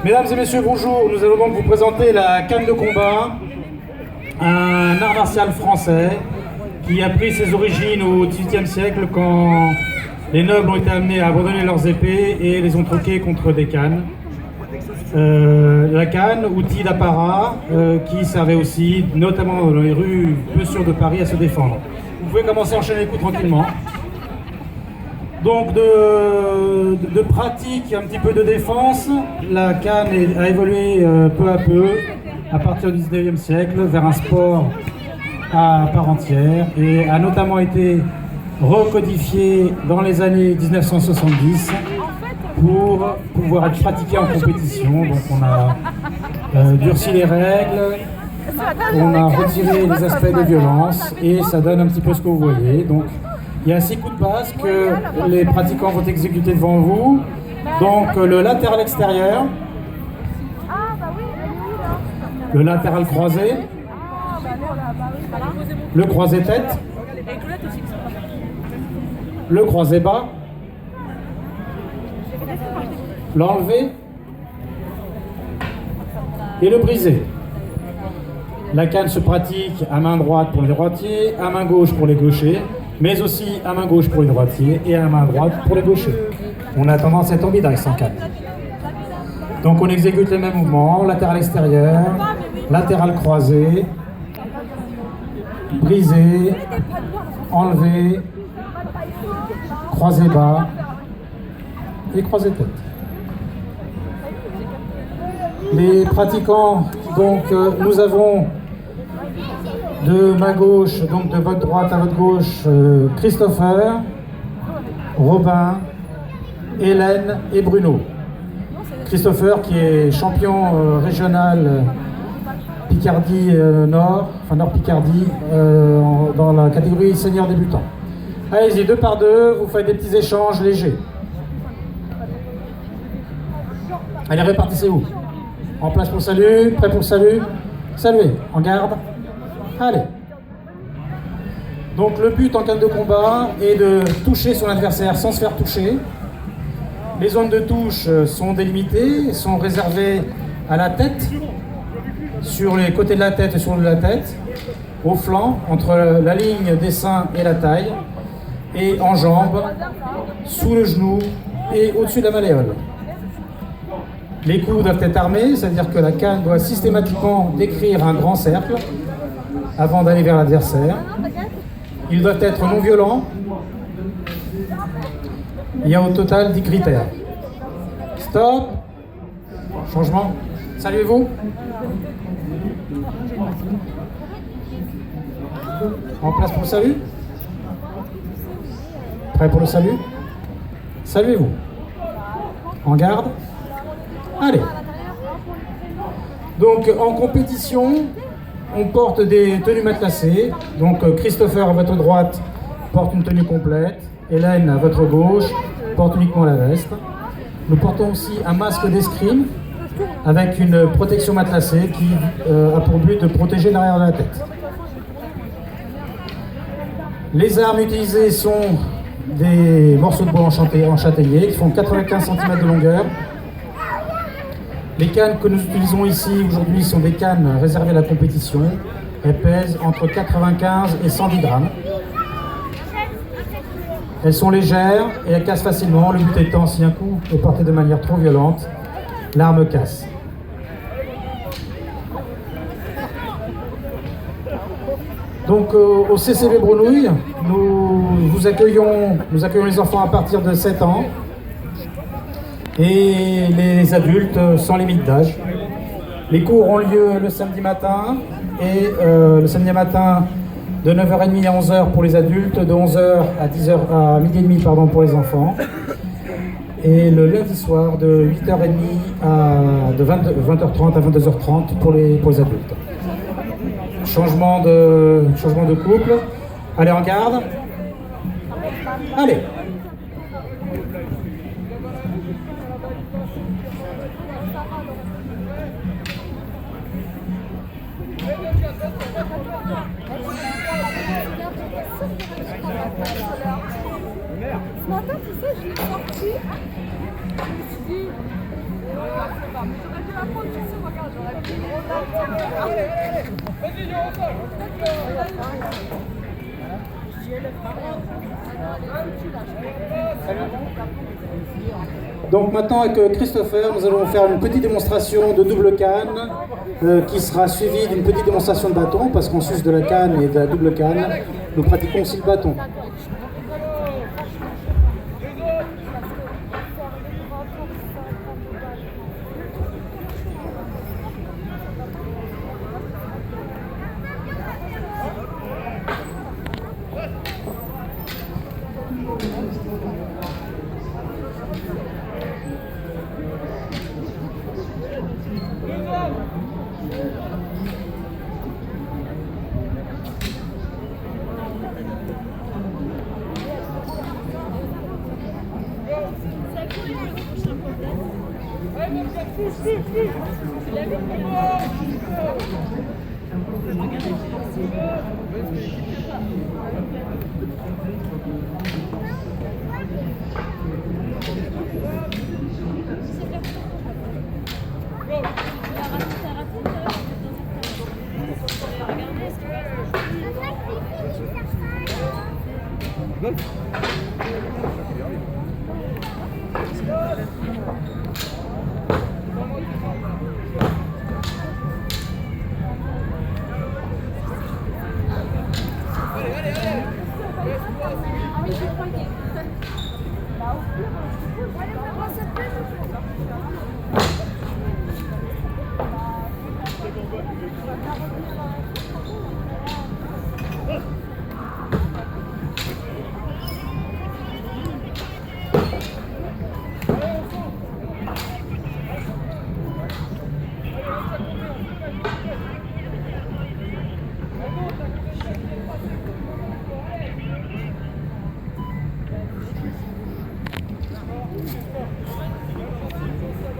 Mesdames et messieurs, bonjour. Nous allons donc vous présenter la canne de combat, un art martial français qui a pris ses origines au XVIIIe siècle quand les nobles ont été amenés à abandonner leurs épées et les ont troquées contre des cannes. La canne, outil d'apparat qui servait aussi, notamment dans les rues peu sûres de Paris, à se défendre. Vous pouvez commencer à enchaîner les coups tranquillement. Donc de pratique, un petit peu de défense, la canne a évolué peu à peu, à partir du 19e siècle, vers un sport à part entière et a notamment été recodifié dans les années 1970 pour pouvoir être pratiqué en compétition. Donc on a durci les règles, on a retiré les aspects de violence et ça donne un petit peu ce que vous voyez. Donc il y a 6 coups de passe que les pratiquants vont exécuter devant vous. Donc le latéral extérieur, le latéral croisé, le croisé tête, le croisé bas, l'enlevé et le brisé. La canne se pratique à main droite pour les droitiers, à main gauche pour les gauchers, mais aussi à main gauche pour les droitiers et à main droite pour les gauchers. On a tendance à être ambidex en canne. Donc on exécute les mêmes mouvements, latéral extérieur, latéral croisé, brisé, enlevé, croisé bas et croisé tête. Les pratiquants, donc nous avons de ma gauche, donc de votre droite à votre gauche, Christopher, Robin, Hélène et Bruno. Christopher qui est champion régional Picardie Nord, enfin Nord Picardie, dans la catégorie senior débutant. Allez-y, 2 par 2, vous faites des petits échanges légers. Allez, répartissez-vous. En place pour le salut, prêt pour le salut. Saluez, en garde. Allez. Donc le but en canne de combat est de toucher son adversaire sans se faire toucher. Les zones de touche sont délimitées, sont réservées à la tête, sur les côtés de la tête et sur la tête, au flanc, entre la ligne des seins et la taille, et en jambes, sous le genou et au-dessus de la malléole. Les coups doivent être armés, c'est-à-dire que la canne doit systématiquement décrire un grand cercle avant d'aller vers l'adversaire. Ils doivent être non violents. Il y a au total 10 critères. Stop. Changement. Saluez-vous. En place pour le salut. Prêt pour le salut. Saluez-vous. En garde. Allez. Donc en compétition, on porte des tenues matelassées. Donc Christopher à votre droite porte une tenue complète. Hélène à votre gauche porte uniquement la veste. Nous portons aussi un masque d'escrime avec une protection matelassée qui a pour but de protéger l'arrière de la tête. Les armes utilisées sont des morceaux de bois en châtaignier qui font 95 cm de longueur. Les cannes que nous utilisons ici aujourd'hui sont des cannes réservées à la compétition. Elles pèsent entre 95 et 110 grammes. Elles sont légères et elles cassent facilement. Le but étant, si un coup est porté de manière trop violente, l'arme casse. Donc au CCB Brenouille, nous accueillons les enfants à partir de 7 ans. Et les adultes sans limite d'âge. Les cours ont lieu le samedi matin et le samedi matin de 9h30 à 11h pour les adultes, de 11h à 10h à midi et demi pour les enfants. Et le lundi soir de 8h30 de 20h30 à 22h30 pour les adultes. Changement de couple. Allez en garde. Allez. Ce matin, tu sais, je l'ai sorti. Je me suis dit, ça va. Donc maintenant avec Christopher, nous allons faire une petite démonstration de double canne qui sera suivie d'une petite démonstration de bâton parce qu'en sus de la canne et de la double canne, nous pratiquons aussi le bâton.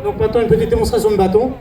Donc maintenant une petite démonstration de bâton.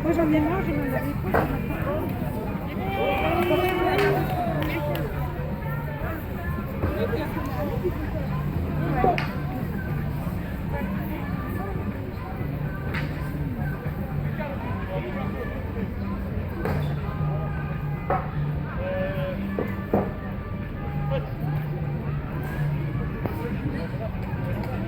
Moi j'en ai marre, je m'en avais pas.